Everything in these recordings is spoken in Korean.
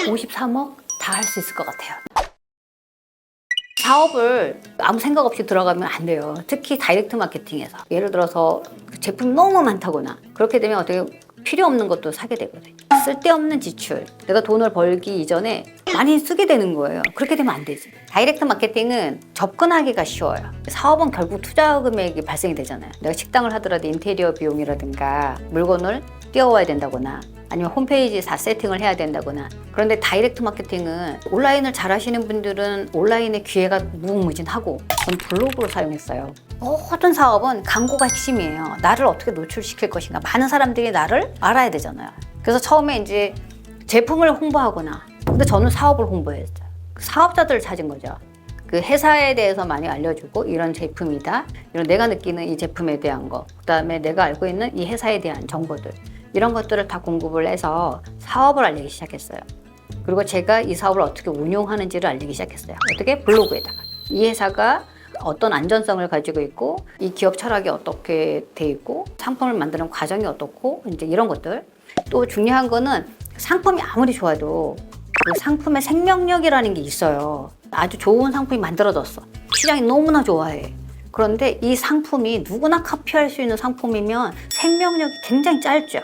53억 다 할 수 있을 것 같아요. 사업을 아무 생각 없이 들어가면 안 돼요. 특히 다이렉트 마케팅에서. 예를 들어서 제품이 너무 많다거나 그렇게 되면 어떻게 필요 없는 것도 사게 되거든요. 쓸데없는 지출. 내가 돈을 벌기 이전에 많이 쓰게 되는 거예요. 그렇게 되면 안 되지. 다이렉트 마케팅은 접근하기가 쉬워요. 사업은 결국 투자 금액이 발생이 되잖아요. 내가 식당을 하더라도 인테리어 비용이라든가 물건을 띄워와야 된다거나 아니면 홈페이지 다 세팅을 해야 된다거나. 그런데 다이렉트 마케팅은 온라인을 잘 하시는 분들은 온라인의 기회가 무궁무진하고 전 블로그를 사용했어요. 모든 사업은 광고가 핵심이에요. 나를 어떻게 노출시킬 것인가. 많은 사람들이 나를 알아야 되잖아요. 그래서 처음에 이제 제품을 홍보하거나, 근데 저는 사업을 홍보했어요. 사업자들을 찾은 거죠. 그 회사에 대해서 많이 알려주고 이런 제품이다. 이런 내가 느끼는 이 제품에 대한 거. 그다음에 내가 알고 있는 이 회사에 대한 정보들. 이런 것들을 다 공급을 해서 사업을 알리기 시작했어요. 그리고 제가 이 사업을 어떻게 운용하는지를 알리기 시작했어요. 어떻게? 블로그에다가. 이 회사가 어떤 안전성을 가지고 있고 이 기업 철학이 어떻게 돼 있고 상품을 만드는 과정이 어떻고 이제 이런 것들. 또 중요한 거는 상품이 아무리 좋아도 그 상품의 생명력이라는 게 있어요. 아주 좋은 상품이 만들어졌어. 시장이 너무나 좋아해. 그런데 이 상품이 누구나 카피할 수 있는 상품이면 생명력이 굉장히 짧죠.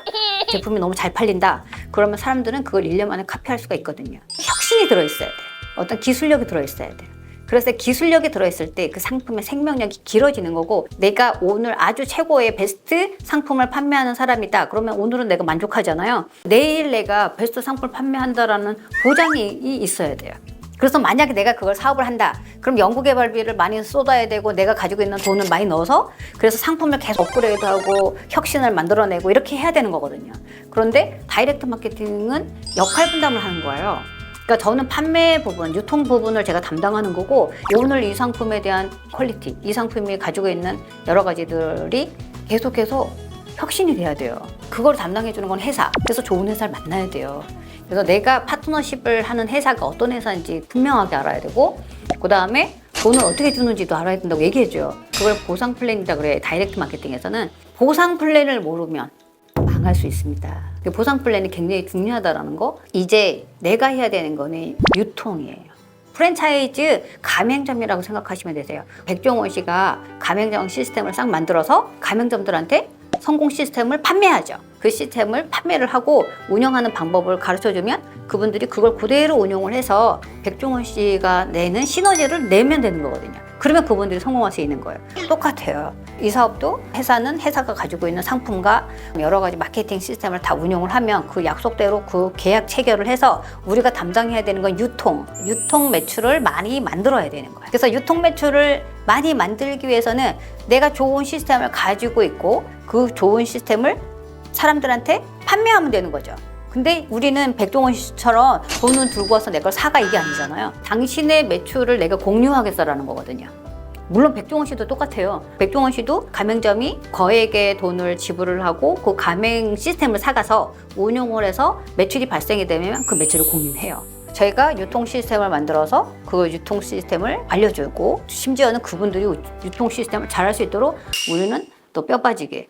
제품이 너무 잘 팔린다. 그러면 사람들은 그걸 1년 만에 카피할 수가 있거든요. 혁신이 들어있어야 돼요. 어떤 기술력이 들어있어야 돼요. 그래서 기술력이 들어있을 때 그 상품의 생명력이 길어지는 거고, 내가 오늘 아주 최고의 베스트 상품을 판매하는 사람이다. 그러면 오늘은 내가 만족하잖아요. 내일 내가 베스트 상품을 판매한다라는 보장이 있어야 돼요. 그래서 만약에 내가 그걸 사업을 한다. 그럼 연구개발비를 많이 쏟아야 되고 내가 가지고 있는 돈을 많이 넣어서 그래서 상품을 계속 업그레이드하고 혁신을 만들어내고 이렇게 해야 되는 거거든요. 그런데 다이렉트 마케팅은 역할 분담을 하는 거예요. 그러니까 저는 판매 부분, 유통 부분을 제가 담당하는 거고, 오늘 이 상품에 대한 퀄리티, 이 상품이 가지고 있는 여러 가지들이 계속해서 혁신이 돼야 돼요. 그걸 담당해 주는 건 회사. 그래서 좋은 회사를 만나야 돼요. 그래서 내가 파트너십을 하는 회사가 어떤 회사인지 분명하게 알아야 되고, 그 다음에 돈을 어떻게 주는지도 알아야 된다고 얘기해줘요. 그걸 보상 플랜이라고 그래요. 다이렉트 마케팅에서는 보상 플랜을 모르면 망할 수 있습니다. 그 보상 플랜이 굉장히 중요하다는 거. 이제 내가 해야 되는 거는 유통이에요. 프랜차이즈 가맹점이라고 생각하시면 되세요. 백종원 씨가 가맹점 시스템을 싹 만들어서 가맹점들한테 성공 시스템을 판매하죠. 그 시스템을 판매를 하고 운영하는 방법을 가르쳐주면 그분들이 그걸 그대로 운용을 해서 백종원 씨가 내는 시너지를 내면 되는 거거든요. 그러면 그분들이 성공할 수 있는 거예요. 똑같아요. 이 사업도 회사는 회사가 가지고 있는 상품과 여러 가지 마케팅 시스템을 다 운용을 하면 그 약속대로 그 계약 체결을 해서 우리가 담당해야 되는 건 유통 매출을 많이 만들어야 되는 거예요. 그래서 유통 매출을 많이 만들기 위해서는 내가 좋은 시스템을 가지고 있고 그 좋은 시스템을 사람들한테 판매하면 되는 거죠. 근데 우리는 백종원 씨처럼 돈은 들고 와서 내 걸 사가 이게 아니잖아요. 당신의 매출을 내가 공유하겠어라는 거거든요. 물론 백종원 씨도 똑같아요. 백종원 씨도 가맹점이 거액의 돈을 지불을 하고 그 가맹 시스템을 사가서 운용을 해서 매출이 발생이 되면 그 매출을 공유해요. 저희가 유통 시스템을 만들어서 그 유통 시스템을 알려주고, 심지어는 그분들이 유통 시스템을 잘할 수 있도록 우리는 또 뼈 빠지게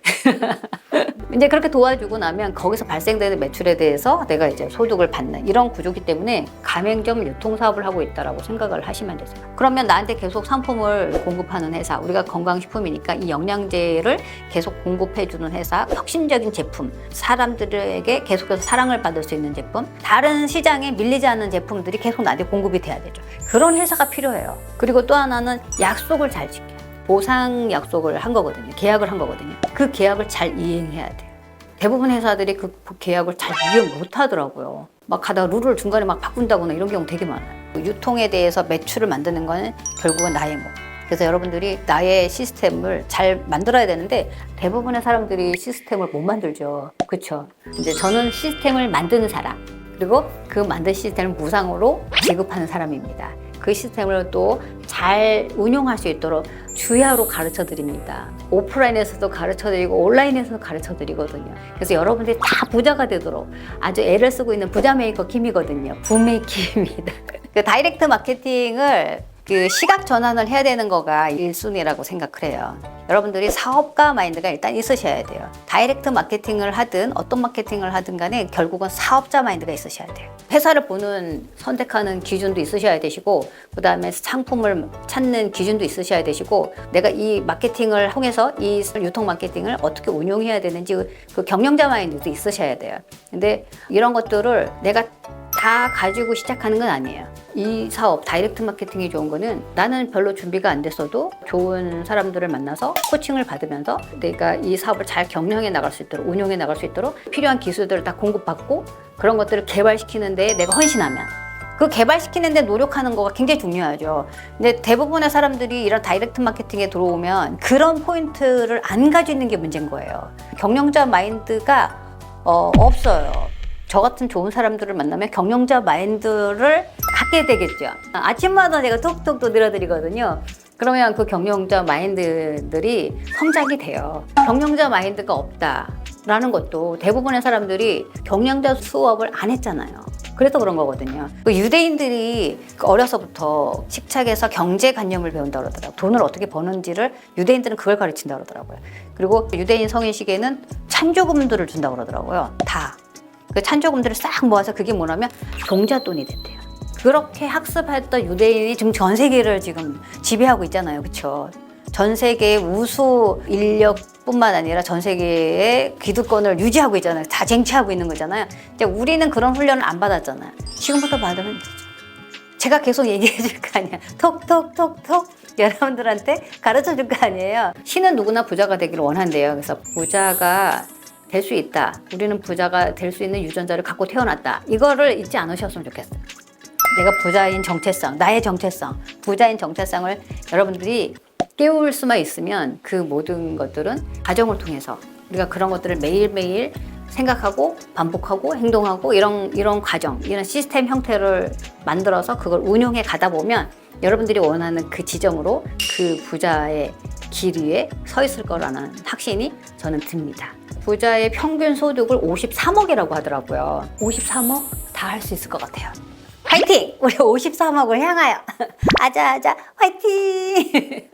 이제 그렇게 도와주고 나면 거기서 발생되는 매출에 대해서 내가 이제 소득을 받는 이런 구조기 때문에 가맹점 유통 사업을 하고 있다라고 생각을 하시면 되세요. 그러면 나한테 계속 상품을 공급하는 회사, 우리가 건강식품이니까 이 영양제를 계속 공급해주는 회사, 혁신적인 제품, 사람들에게 계속해서 사랑을 받을 수 있는 제품, 다른 시장에 밀리지 않는 제품들이 계속 나한테 공급이 돼야 되죠. 그런 회사가 필요해요. 그리고 또 하나는 약속을 잘 지켜요. 보상 약속을 한 거거든요. 계약을 한 거거든요. 그 계약을 잘 이행해야 돼요. 대부분 회사들이 그 계약을 잘 이행 못 하더라고요. 막 가다가 룰을 중간에 막 바꾼다거나 이런 경우 되게 많아요. 유통에 대해서 매출을 만드는 거는 결국은 나의 몫. 그래서 여러분들이 나의 시스템을 잘 만들어야 되는데 대부분의 사람들이 시스템을 못 만들죠. 그렇죠? 이제 저는 시스템을 만드는 사람, 그리고 그 만든 시스템을 무상으로 지급하는 사람입니다. 그 시스템을 또 잘 운용할 수 있도록 주야로 가르쳐 드립니다. 오프라인에서도 가르쳐 드리고 온라인에서도 가르쳐 드리거든요. 그래서 여러분들이 다 부자가 되도록 아주 애를 쓰고 있는 부자 메이커 김이거든요. 부메이킴입니다. 그 다이렉트 마케팅을 그 시각 전환을 해야 되는 거가 1순위라고 생각을 해요. 여러분들이 사업가 마인드가 일단 있으셔야 돼요. 다이렉트 마케팅을 하든 어떤 마케팅을 하든 간에 결국은 사업자 마인드가 있으셔야 돼요. 회사를 보는 선택하는 기준도 있으셔야 되시고, 그 다음에 상품을 찾는 기준도 있으셔야 되시고, 내가 이 마케팅을 통해서 이 유통 마케팅을 어떻게 운용해야 되는지 그 경영자 마인드도 있으셔야 돼요. 근데 이런 것들을 내가 다 가지고 시작하는 건 아니에요. 이 사업 다이렉트 마케팅이 좋은 거는 나는 별로 준비가 안 됐어도 좋은 사람들을 만나서 코칭을 받으면서 내가 이 사업을 잘 경영해 나갈 수 있도록, 운용해 나갈 수 있도록 필요한 기술들을 다 공급받고 그런 것들을 개발시키는 데 내가 헌신하면, 그 개발시키는 데 노력하는 거가 굉장히 중요하죠. 근데 대부분의 사람들이 이런 다이렉트 마케팅에 들어오면 그런 포인트를 안 가지고 있는 게 문제인 거예요. 경영자 마인드가 없어요. 저 같은 좋은 사람들을 만나면 경영자 마인드를 갖게 되겠죠. 아침마다 제가 톡톡 두드려드리거든요. 그러면 그 경영자 마인드들이 성장이 돼요. 경영자 마인드가 없다라는 것도 대부분의 사람들이 경영자 수업을 안 했잖아요. 그래서 그런 거거든요. 그 유대인들이 어려서부터 식착에서 경제관념을 배운다고 그러더라고요. 돈을 어떻게 버는지를 유대인들은 그걸 가르친다고 그러더라고요. 그리고 유대인 성인식에는 찬조금들을 준다고 그러더라고요. 다. 그 찬조금들을 싹 모아서 그게 뭐냐면 종잣돈이 된대요. 그렇게 학습했던 유대인이 지금 전 세계를 지금 지배하고 있잖아요. 그렇죠? 전 세계의 우수 인력뿐만 아니라 전 세계의 기득권을 유지하고 있잖아요. 다 쟁취하고 있는 거잖아요. 근데 우리는 그런 훈련을 안 받았잖아요. 지금부터 받으면 되죠. 제가 계속 얘기해 줄 거 아니야. 톡톡톡톡 여러분들한테 가르쳐 줄 거 아니에요. 신은 누구나 부자가 되기를 원한대요. 그래서 부자가 될 수 있다. 우리는 부자가 될 수 있는 유전자를 갖고 태어났다. 이거를 잊지 않으셨으면 좋겠어요. 내가 부자인 정체성, 나의 정체성, 부자인 정체성을 여러분들이 깨울 수만 있으면 그 모든 것들은 과정을 통해서 우리가 그런 것들을 매일매일 생각하고 반복하고 행동하고 이런 과정, 이런 시스템 형태를 만들어서 그걸 운용해 가다 보면 여러분들이 원하는 그 지점으로 그 부자의 길 위에 서 있을 거라는 확신이 저는 듭니다. 부자의 평균 소득을 53억이라고 하더라고요. 53억 다 할 수 있을 것 같아요. 화이팅! 우리 53억을 향하여 아자아자 화이팅!